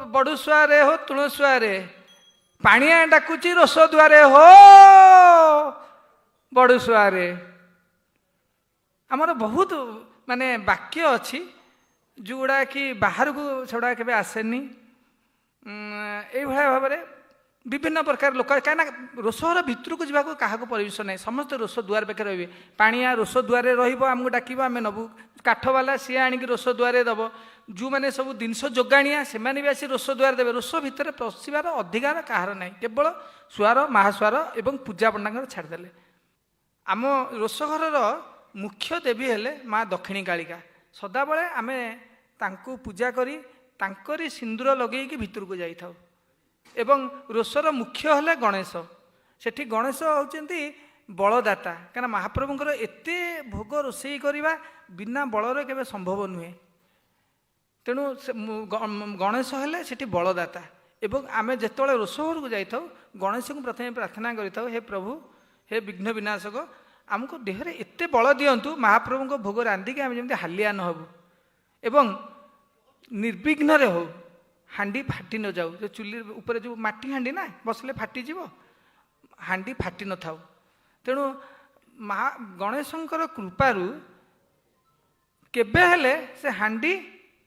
बड़ुसुआरे हो तुणुसुआरे पाणिया डाकुची रोष दुआरे हो बड़ुसुआरे। आमर बहुत माने वाक्य अच्छी जोड़ा कि बाहर को सेगुड़ा के आसेनी भाव में विभिन्न प्रकार लोक कहीं रोषर भितर को जावाक क्या परमिशन नहीं समस्त रोष दुआर पाखे रे पाणिया रोष दुआरे रमको डाक आम नबू काठवाला सी आणिक रोष दुआरे दब जो मैंने सब जिनस जोगाणिया से भी आसी रोष दुआर देवे रोष भितर पशिबार अधिकार कहार ना केवल सुआर महासुआर एवं पूजा पंडा छाड़देले। आम रोष घर मुख्य देवी हेले माँ दक्षिणी कालिका सदाबले आम तांको पूजा करी तांकरी सिंदूर लगेगी भितर को जाई थाउ एवं रोषर मुख्य हेले गणेश सेठी गणेश होचंती बलदाता कहीं महाप्रभुंकर एते भोग रोषेई करवा बिना बलर केवे संभव नुहे तेणु गणेश हेले सेठी बलदाता एवं आम जेतोले रोष घर को जाई थाउ गणेश को प्रथम प्रार्थना करि थाउ हे प्रभु हे विघ्न विनाशक आमको देहरे एते बल दियंतु महाप्रभु भोग रांधिकी आम जमी हालिया न हबु एवं निर्विघ्न रे हो हांडी फाटी न जाऊ जो चुली ऊपर जो माटी हांडी ना बसले फाटी जीव हांडी फाटी न थाउ तेणु महा गणेशंकर कृपारू केबे हेले से हांडी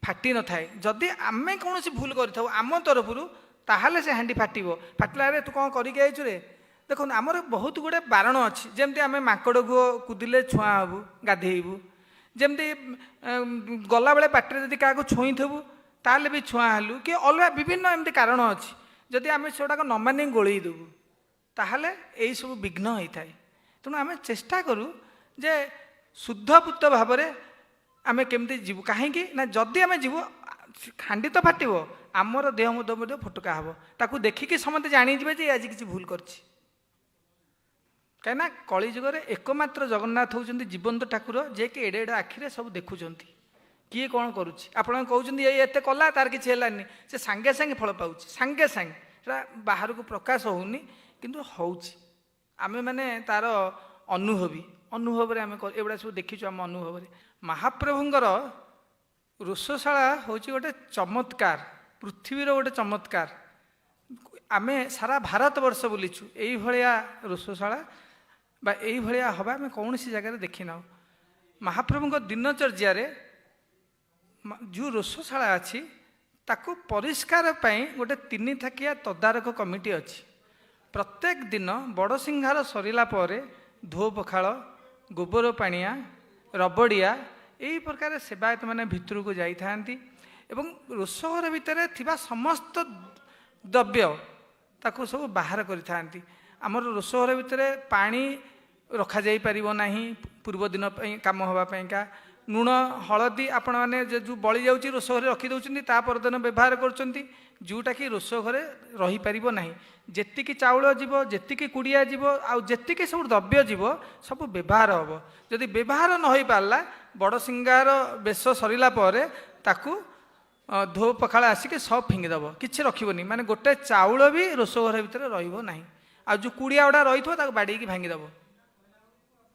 फाटी न थाए जदि आमे कौन भूल करिथाउ आम तरफरु ताहाले से हांडी फाटिबो फाटला रे तू कौन करिके आइछु रे देखो आमर बहुत गुड़े बारण अच्छी जमती आम माकड़ गुओ कुदिले छुआ हबू गाधेबू जमती गला बेले पाटे जदि क्या छुई थबू ताले भी छुआ हलु कि अलग विभिन्न एमती कारण अच्छी जदि आम से न मानि गोलई देबू ताहले यही सब विघ्न होता है तेणु आम चेष्टा करूँ जे शुद्धपूत भाव में आम केमती जीवु कहीं ना जदि आम जीवु हांडी तो फाटो आमर देह मुद फटका हम ताकू देखिकी समझते जानीजे जे आज किसी भूल करछि कहीं कलिजुगर एकमात्र जगन्नाथ होती जीवंत ठाकुर जे कि एडे एडे आखिरे सब देखुंत किए कौन करुच्ची आप कहते ये एत कला तार किसी है से सांगे सांगे फल पाँच सांगे सांगे बाहर को प्रकाश होनी किंतु होउछि आमे माने तार अनुभवी अनुभव आम एगुड़ा सब देखीचु आम अनुभव महाप्रभुंर रोषशाला हूँ गोटे चमत्कार पृथ्वीर गोटे चमत्कार आमे सारा भारत वर्ष बुलीचु यही भाया रोषशाला बा यही भाया हवा आम कौन सी जगह देखी ना महाप्रभु दिनचर्या जो रोषशाला अच्छी ताकू परिष्कार पाई गोटे 3 थाकिया तदारक कमिटी अच्छी प्रत्येक दिन बड़ सिंहार सरिला परे धो पखाल गोबर पाणिया रबड़िया यही प्रकार सेवायत मैंने भितर को जाती एवं रोषघर भितर थिबा समस्त द्रव्य ताकू सब बाहर करि आमर रोषघर भितर पानी रखा जाई परिबो नाही पूर्व दिन काम होगापाईका लुण हलदी आपण मैंने जो बड़ी जाऊँगी रोषघर रखी दौरान ता परदिन व्यवहार करुँच जोटा कि रोषघर रहीपर ना जी चाउल जीव जी कुड़िया जीव आती सब द्रव्य जीव सब व्यवहार हम जदि व्यवहार न हो पारा बड़ सिंगार बेश सरला ताकू धो पखाड़ आसिक सब फिंगिदेव किसी रखनी माने गोटे चाउल भी रोषघर भितर रही आ जो कुड़िया गुड़ा रही थो बाड़ी भांगीदेव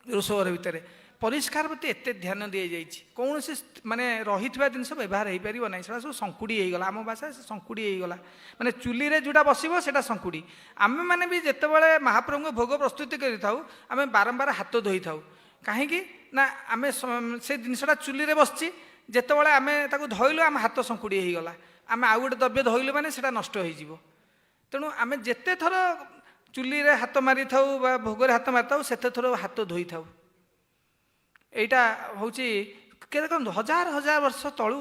रोषघर भितर परिष्कार प्रति एत ध्यान दी जाइए कौन से माने रही जिन व्यवहार हो पार ना सब संकुड़ी होगा आम भाषा से संकुड़ी होगा माने चुली रे जोटा बसो से संकुड़ी आम मैंने भी जितेबाला महाप्रभु भोग प्रस्तुति करें बारंबार हाथ धोई था कहीं ना आम से जिनसा चुली रे बसची जितेबाला आम धोइलु आम हाथ संकुड़ी होगा आम आउ गोटे द्रव्य धोइलु माने सेटा नष्ट हो तेणु आम जिते थर चुली रे हाथ मारी था भोग हाथ मारी था से थर हाथ धोई था यहाँ हूँ देखो हजार हजार वर्ष तलू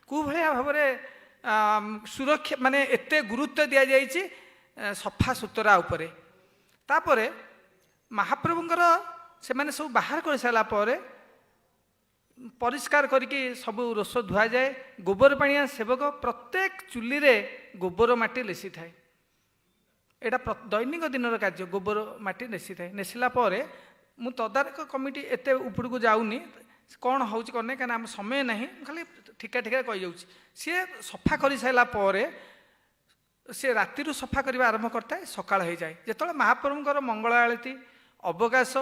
कौ भाया भाव में सुरक्षा माने एते गुरुत्व दि जाइए सफा सुतरा उपरे तापरे महाप्रभुंकर से माने सब बाहर कर सारा परिष्कार करके सब रोष धुआ जाए गोबर पाणिया सेवक प्रत्येक चुली रे गोबर माटी लेसी थाए यहाँ दैनिक दिन कार्य गोबर माटी लेसी थाए नेसिला मु तदारक कमिटी एत ऊपर को जाऊनी कौन हो कौन कहीं आम समय ना खाली ठिका ठिका कही जाऊँ सी सफा कर सारापर सी राति सफा करने आरंभ करता है सकाळ हो जाए जो महाप्रभुंर मंगल आलती अवकाश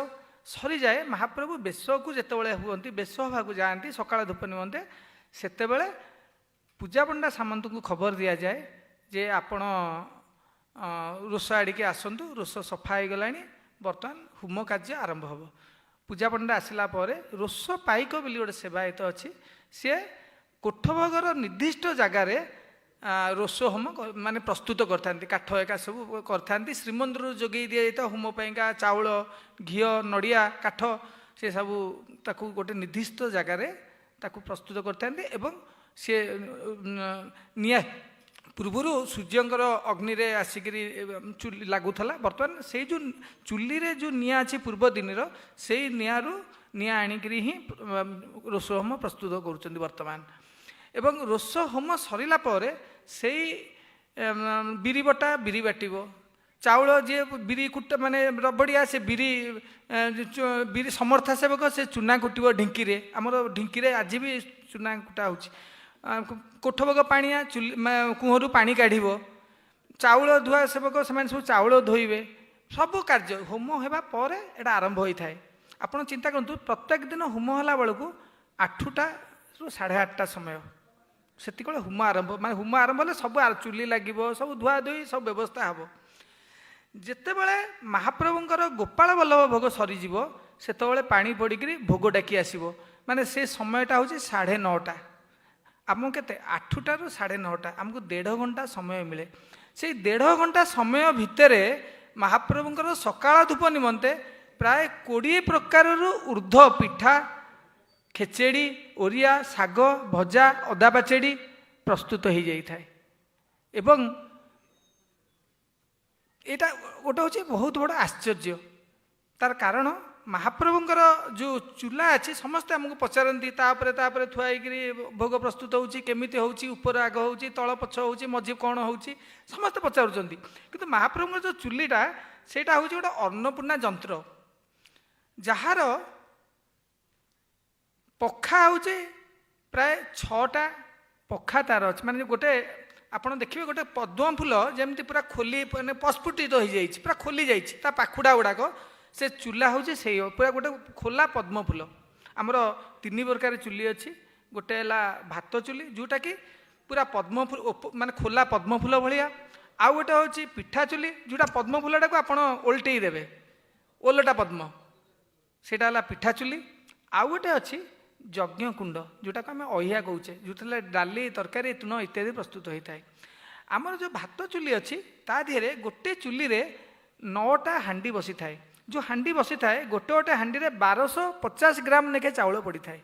सरी जाए महाप्रभु बेश को जितेबाला हमें बेश हाँ जाती सकाळ धूप निमंते से पूजा पंडा सामंत को खबर दि जाए जे आपण रोष आड़िके आसतु रोष सफा हो गला बर्तमान होम कार्य आरंभ हम पूजा पंडा आसला रोष पाइक बोली गोटे सेवायत अच्छी सी कोठभोगर निर्दिष्ट जगार रोष होम माने प्रस्तुत करते काठ एका सब करते श्रीमंदिर जोगे दि जाता होम पाइका चाउल घी नड़िया काठ से सब ताकू गोटे निर्दिष्ट जगार ताकू प्रस्तुत करते एवं सी निया पूर्वर सूर्यंकर अग्नि रे आसिकी चुली लगुला बर्तमान से जो चुली रे जो निया अच्छी पूर्व दिन से नियारू निया आणिकी ही रोष होम प्रस्तुत कर बर्तमान एवं रोष होम सरला से बिरी बटा बिरी बाटिब चाउल जी बिरी कुटा माने रबड़िया से बिरी बिरी समर्था सेवक से चूना कुटिब ढिंकी रे आमर ढिंकी रे आज भी चूना कुटा हो कोठभोग पाणिया चुली कुहरु पानी काढ़ चाउल धुआ सेवक से सब चाउल धोइबे सब कार्य होम होगा पर एटा आरंभ होता है। आपड़ चिंता करूँ प्रत्येक दिन होम होला बेलू 8टा रु 8:30 समय सेतिक होम आरंभ माने होम आरंभ हेले सब चुली लगे सब धुआ धुई सब व्यवस्था हम जिते बड़े महाप्रभुंर गोपाल बल्लभ भोग सरीज से पानी पड़ी भोग डाकी आसो माने से समयटा हूँ 9:30 आम के 8टा रु 9:30 आमको 1.5 घंटा समय मिले से 1.5 घंटा समय भितर महाप्रभुंर सकाळ धूप निमंते प्राय 20 प्रकार ऊर्ध पिठा खेचेड़ी ओरिया साग भजा अदा पाचेड़ी प्रस्तुत हो जाए एवं यहाँ गोटे हूँ बहुत बड़ा आश्चर्य तार कारण महाप्रभुंर जो चूल्हा अच्छी समस्ते आमको पचारती तापर थुआई भोग प्रस्तुत होमी होपर आग हो तल पछ हो मझी कौन हो समस्ते पचारूँ कि महाप्रभुंर जो चूलीटा से हूँ गोटे अन्नपूर्णा जंत्र जार पखा हूँ प्राय 6टा पखा तार अच्छे माने गोटे आपड़ देखिए गोटे पद्म फूल जमी पूरा खोली मैंने प्रस्फुटित हो जाए पूरा खोली जाए पाखुड़ा गुड़ाक से चूल्हा हूँ से पूरा गोटे खोला पद्म फूल आमर 3 प्रकार चूली अच्छी गोटे है भात चूली जोटा कि पूरा पद्म फूल माने खोला पद्म फूल भाया आउ गोटे हूँ पिठा चूली जोटा पद्म फूलटा को आप ओल्टे देवे ओलटा पद्म सेटा है पिठा चूली आउ गोटे अच्छी यज्ञ कुंड जोटा को आम अहिया कौचे जो डाली तरकारी तुण इत्यादि प्रस्तुत होता है आमर जो भात चूली अच्छी ता देहरे गोटे चूली रे 9टा हांडी बसी थाए जो हांडी बसी थाए गोटे गोटे हांडी रे 1250 ग्राम नेके चाउल पड़ी थाए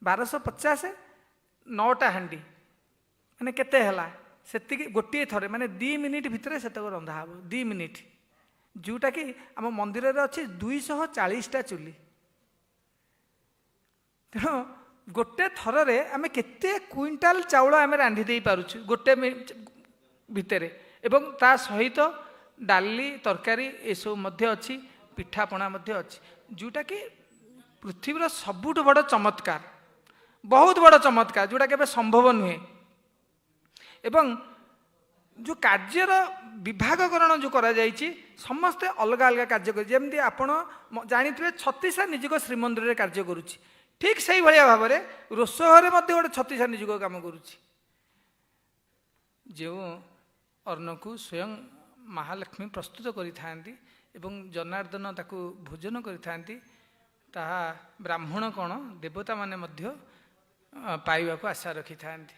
1250 9टा हांडी माने केते हला सेति गोटे थरे माने 2 मिनिट भितर से रंधा हम 2 मिनिट जोटा कि आम मंदिर रे अच्छी 240टा चूली तेणु गोटे थर आम केते क्विंटाल चाउल आम रांधि दे पारुछु गोटे भितर एवं ता सहित डाली तरकारी एसब अच्छी पिठापणा अच्छी जोटा कि पृथ्वीर सबुठ बड़ चमत्कार बहुत बड़ चमत्कार जोटा के संभव नुहे एवं जो कार्यर विभागकरण जो करा जायछि समस्ते अलग अलग कार्य कर जमी आपण जानी छत्तीसा निजुग श्रीमंदिर रे कार्य करुछि ठीक से भाया भाव में रोषघर गोटे 36 निजुग काम करुछि जो अन्न को स्वयं महालक्ष्मी प्रस्तुत करिथांती एवं जनार्दन ताकू भोजन करिथांती ताहा ब्राह्मण कौन देवता माने मध्य पाइबा को आशा रखि थांती।